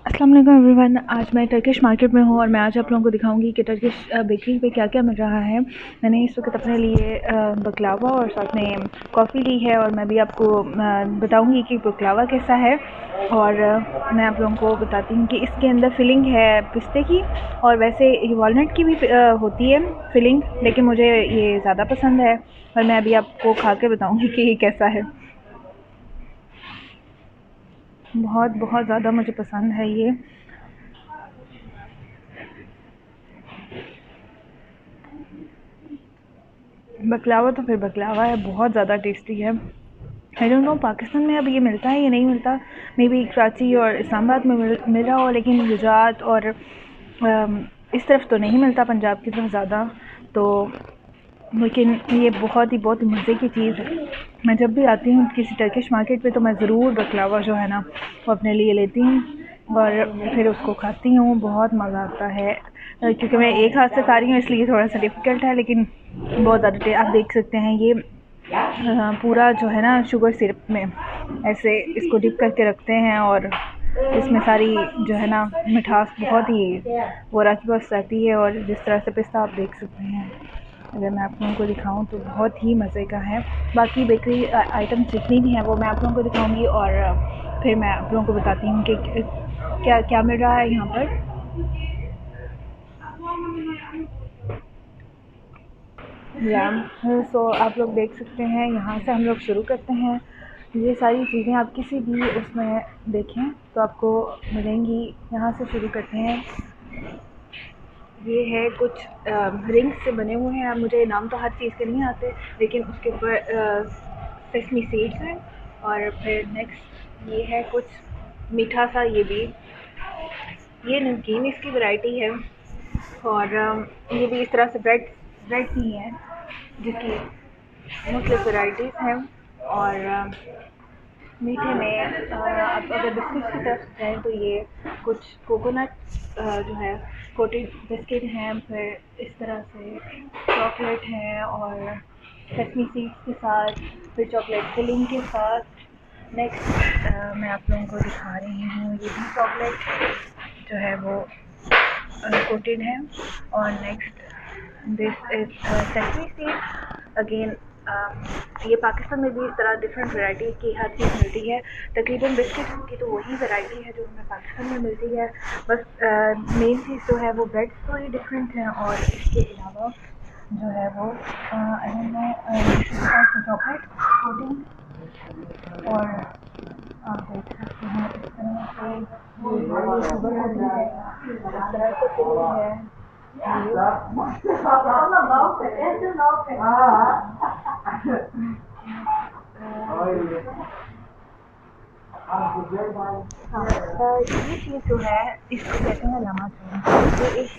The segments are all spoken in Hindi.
अस्सलाम वालेकुम एवरीवन। आज मैं टर्किश मार्केट में हूँ और मैं आज आप लोगों को दिखाऊंगी कि टर्किश बेकरी पे क्या क्या मिल रहा है। मैंने इस वक्त अपने लिए बकलावा और साथ में कॉफ़ी ली है और मैं भी आपको बताऊंगी कि बकलावा कैसा है। और मैं आप लोगों को बताती हूँ कि इसके अंदर फिलिंग है पिस्ते की, और वैसे वॉलनट की भी होती है फिलिंग, लेकिन मुझे ये ज़्यादा पसंद है और मैं अभी आपको खा के बताऊँगी कि ये कैसा है। बहुत बहुत ज़्यादा मुझे पसंद है ये। बकलावा तो फिर बकलावा है, बहुत ज़्यादा टेस्टी है। आई डोंट नो पाकिस्तान में अब ये मिलता है या नहीं मिलता। मे बी कराची और इस्लामाबाद में मिल रहा हो, लेकिन गुजरात और इस तरफ तो नहीं मिलता, पंजाब की तरफ ज़्यादा। तो लेकिन ये बहुत ही मज़े की चीज़ है। मैं जब भी आती हूँ किसी टर्किश मार्केट पे तो मैं ज़रूर बकलावा जो है ना वो अपने लिए लेती हूँ और फिर उसको खाती हूँ। बहुत मज़ा आता है, क्योंकि मैं एक हाथ से खा रही हूँ इसलिए थोड़ा सा डिफ़िकल्ट है, लेकिन बहुत ज़्यादा आप देख सकते हैं ये पूरा जो है ना शुगर सिरप में ऐसे इसको डिप करके रखते हैं और इसमें सारी जो है ना मिठास बहुत ही वो राखी बस रहती है। और जिस तरह से पिस्ता आप देख सकते हैं, अगर मैं आप लोगों को दिखाऊं तो बहुत ही मज़े का है। बाकी बेकरी आइटम्स जितनी भी हैं वो मैं आप लोगों को दिखाऊंगी और फिर मैं आप लोगों को बताती हूँ कि क्या क्या मिल रहा है यहाँ पर। या सो आप लोग देख सकते हैं, यहाँ से हम लोग शुरू करते हैं। ये सारी चीज़ें आप किसी भी उसमें देखें तो आपको मिलेंगी। यहाँ से शुरू करते हैं। ये है कुछ रिंग्स से बने हुए हैं, मुझे नाम तो हर चीज़ के नहीं आते, लेकिन उसके ऊपर सेसमी सीड्स हैं। और फिर नेक्स्ट ये है कुछ मीठा सा, ये नमकीन इसकी वैरायटी है। और ये भी इस तरह से ब्रेड ब्रेड ही है जिसकी मुख्तलिफ वैराइटीज़ हैं। और मीठे में आप अगर बिस्किट की तरफ जाएँ तो ये कुछ कोकोनट जो है कोटेड बिस्किट हैं, फिर इस तरह से चॉकलेट हैं और सेसमी सीड्स के साथ, फिर चॉकलेट फिलिंग के साथ। नेक्स्ट मैं आप लोगों को दिखा रही हूँ, ये भी चॉकलेट जो है वो कोटेड है। और next this is sesame seed again. ये पाकिस्तान में भी इस तरह डिफरेंट वैरायटी की हर चीज़ मिलती है। तकरीबन बिस्किट की तो वही वैरायटी है जो हमें पाकिस्तान में मिलती है, बस मेन चीज़ जो है वो ब्रेड थोड़ी डिफरेंट है। और इसके अलावा जो है वो I don't know chocolate coating. और आप देख सकते हैं इस तरह से ये शुगर कोटिंग है, इस तरह से फिलिंग है। हाँ, ये चीज़ जो है इसको कहते हैं लामा चून। ये एक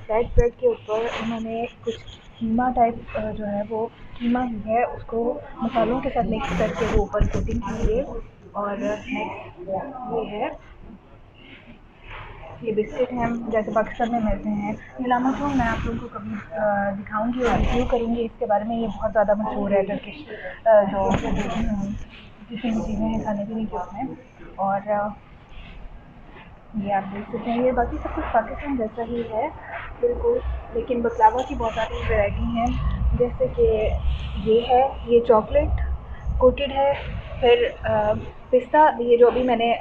फ्लैट ब्रेड के ऊपर उन्होंने कुछ कीमा टाइप जो है वो कीमा ही है, उसको मसालों के साथ मिक्स करके वो ऊपर कोटिंग की है। और नेक्स्ट ये है, ये बिस्किट हैं जैसे पाकिस्तान में मिलते हैं। ये लामा चून मैं आप लोगों को कभी दिखाऊंगी और रिव्यू करूंगी इसके बारे में। ये बहुत ज़्यादा मशहूर है टर्किश जो जितनी भी चीज़ें हैं खाने पीने की उसमें। और ये आप देख सकते हैं, ये बाकी सब कुछ पाकिस्तान जैसा ही है बिल्कुल, लेकिन बकलावा की बहुत सारी वैरायटी हैं। जैसे कि ये है, ये चॉकलेट कोटेड है। फिर पिस्ता, ये जो अभी मैंने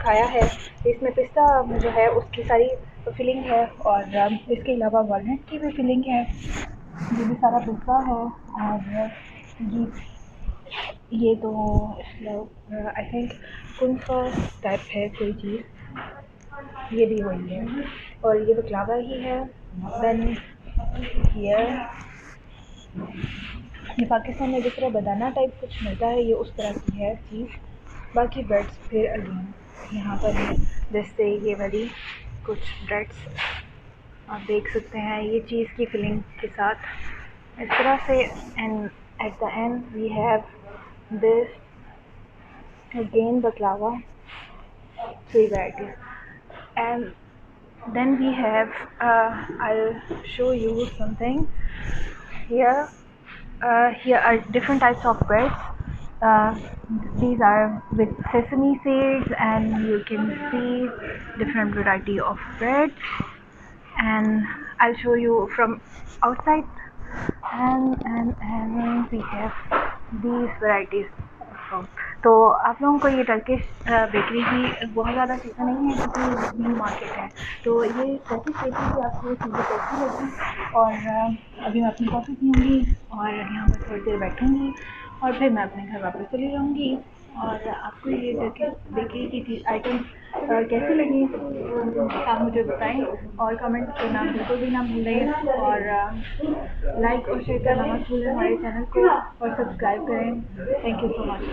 खाया है इसमें पिस्ता जो है उसकी सारी फिलिंग है। और इसके अलावा वॉलनट की भी फिलिंग है, ये भी सारा पिस्ता है। और ये तो आई थिंक कुनफा टाइप है कोई चीज़, ये भी वही है। और ये बकलावा ही है। देन हियर ये पाकिस्तान में जिस तरह बनाना टाइप कुछ मिलता है, ये उस तरह की है चीज़। बाकी ब्रेड्स फिर अगेन यहाँ पर है, जैसे ये वाली कुछ ब्रेड्स आप देख सकते हैं ये चीज़ की फिलिंग के साथ इस तरह से। And at the end we have this again baklava, 3 varieties. And then we have I'll show you something here. Here are different types of breads. These are with sesame seeds, and you can see different variety of breads, and I'll show you from outside. And we have these varieties also. तो आप लोगों को ये टर्किश बेकरी की बहुत ज़्यादा चीज़ें नहीं है क्योंकि न्यू मार्केट है, तो ये टर्किश बेकरी की आपको चीज़ें कैसी लगी। और अभी मैं अपनी कॉफ़ी पीऊँगी और यहाँ पर थोड़ी देर बैठूँगी और फिर मैं अपने घर वापस चली जाऊँगी। और आपको ये टर्किश बेकरी की चीज़ आइटम कैसी लगी आप मुझे बताएं, और कमेंट करना बिल्कुल भी ना भूलें, और लाइक और शेयर करना मत भूलें हमारे चैनल को, और सब्सक्राइब करें। Thank you so much.